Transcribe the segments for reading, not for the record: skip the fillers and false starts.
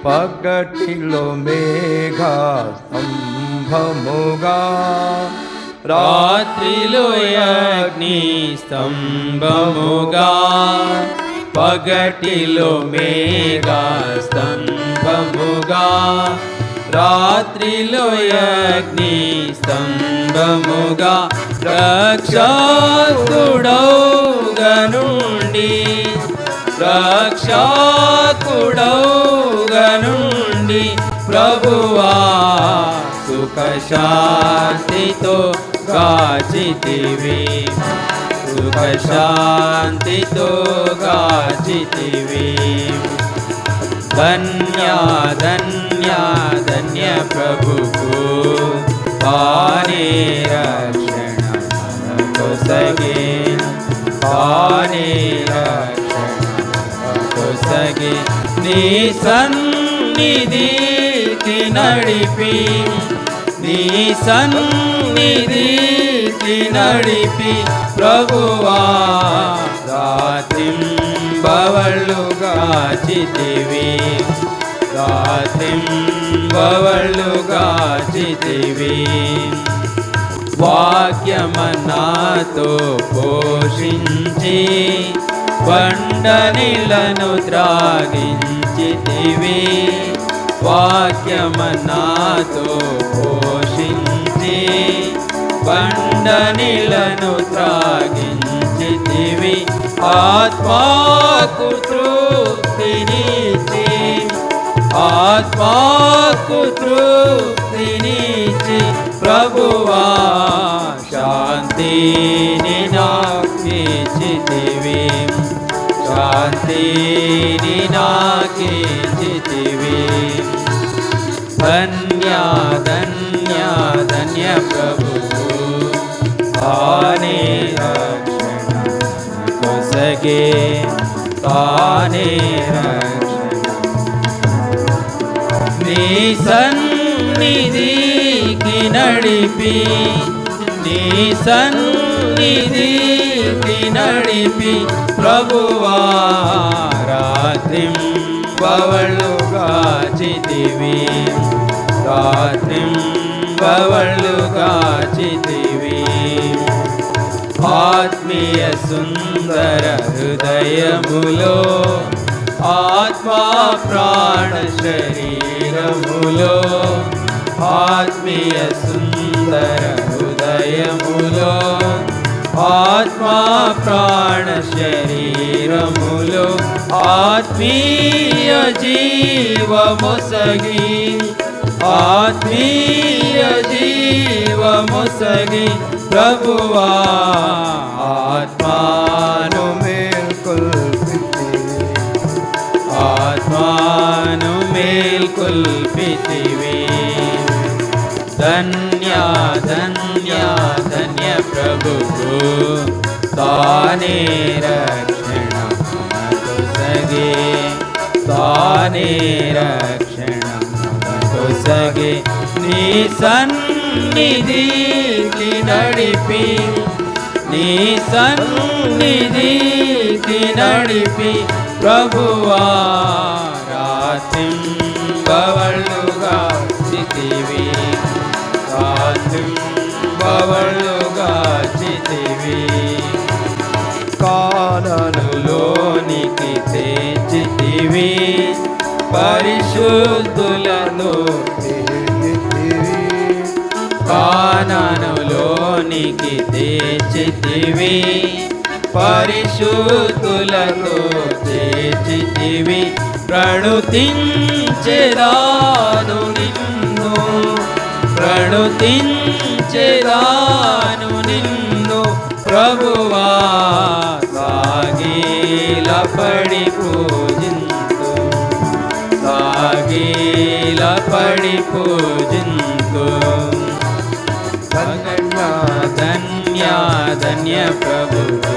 పగటిలో మేఘా స్తంభముగా, రాత్రిలో అగ్ని స్తంభముగా, పగటిలో మేఘా స్తంభముగా, రాత్రిలో అగ్ని స్తంభముగా, రక్షకుడౌగా నుండి, రక్షకుడౌగా నుండి ప్రభువా సుఖ శాంతితో గాచితివి, సుఖ శాంతితో గాచితివి. ధన్య ధన్య ధన్య ప్రభుకు తానే రక్షణ కొసగే, తానే రక్షణ కొసగే. నీ సన్నిధికి నడిపి, నీ సన్నిధికి నడిపి ప్రభువా రాత్రింబవళ్ళు గాచితివి, రాత్రింబవళ్ళు గాచితివి. వాక్యమన్నాతో పోషించి బండనిలను త్రాగించితివి, వాక్యమన్నాతో పోషించి బండనిలను త్రాగించితివి. ఆత్మాకు తృప్తినిచ్చి, ఆత్మాకు తృప్తినిచ్చి ప్రభువా శాంతిని నాకిచ్చితివి, శాంతిని నాకిచ్చితివి. ధన్య ధన్య ధన్య ప్రభువు తానే రక్షణ కొసగే, తానే రక్షణ. నీ సన్నిధికి నడిపి, నీ సన్నిధికి నడిపి ప్రభువా రాత్రింబవళ్ళు గాచితివి, రాత్రింబవళ్ళు గాచితివి. ఆత్మీయ సుందర హృదయములో, ఆత్మా ప్రాణ శరీరములో, ఆత్మీయ సుందర హృదయములో, ఆత్మా ప్రాణ శరీరములో, ఆత్మీయ జీవమొసగి, ఆత్మీయ జీవమొసగి ప్రభువా ఆత్మాను మేల్కొల్పితివి, ఆత్మాను మేల్కొల్పితివి. ధన్య ధన్య ధన్య ప్రభువు తానే రక్షణ కొసగే, తానే రక్షణ కొసగే. నీ సన్నిధికి నడిపి, నీ సన్నిధికి నడిపి ప్రభువా రాత్రింబవళ్ళు గాచితివి, రాత్రింబవళ్ళు గాచితివి. కాననులోనికి తెచ్చితివి, పరిశుద్ధులను తేజితివి, కాననులోనికి తెచ్చితివి, పరిశుద్ధులను తెచ్చితివి. ప్రణుతించెదాను నిన్ను, ప్రణుతించెదాను నిన్ను ప్రభువా సాగిలపడి పూజింతు, సాగిలపడి పూజింతు. ధన్య ధన్య ధన్య ప్రభువు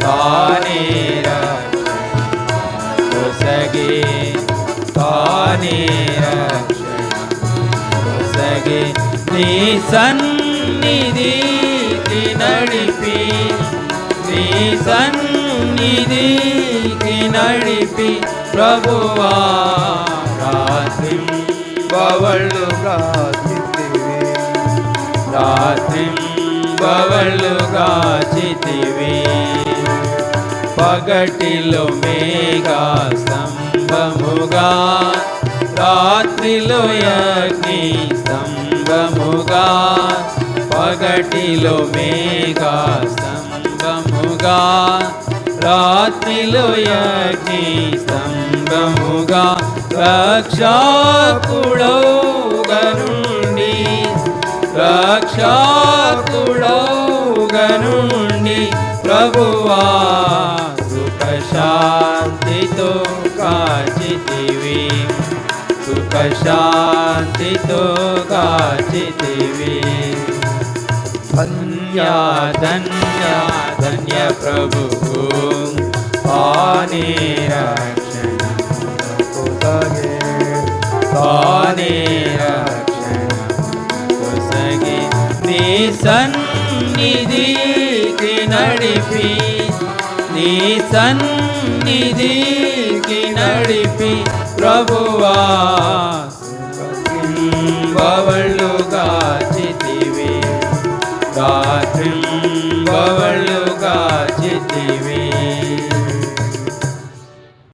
తానే రక్షణ కొసగే, తానే రక్షణ కొసగే. నీ సన్నిధికి నడిపి, నీ సన్నిధికి నడిపి ప్రభువా బవళ్ళుగాచితివి పగటిలో మేఘా స్తంభముగా రాత్రిలో అగ్ని స్తంభముగా పగటిలో మేఘా స్తంభముగా రాత్రిలో అగ్ని స్తంభముగా రక్షకుడౌగనుండి రక్షకుడౌగనుండి ప్రభువా సుఖ శాంతితో కాచితివి సుఖ శాంతితో కాచితివి ధన్య ధన్య ధన్య ప్రభువు తానే రక్షణ తానే రక్షణ కొసగి నీ సన్నిధికి నడిపి నీ సన్నిధికి నడిపి ప్రభువా బవళ్ళుగాచితివి రాత్రి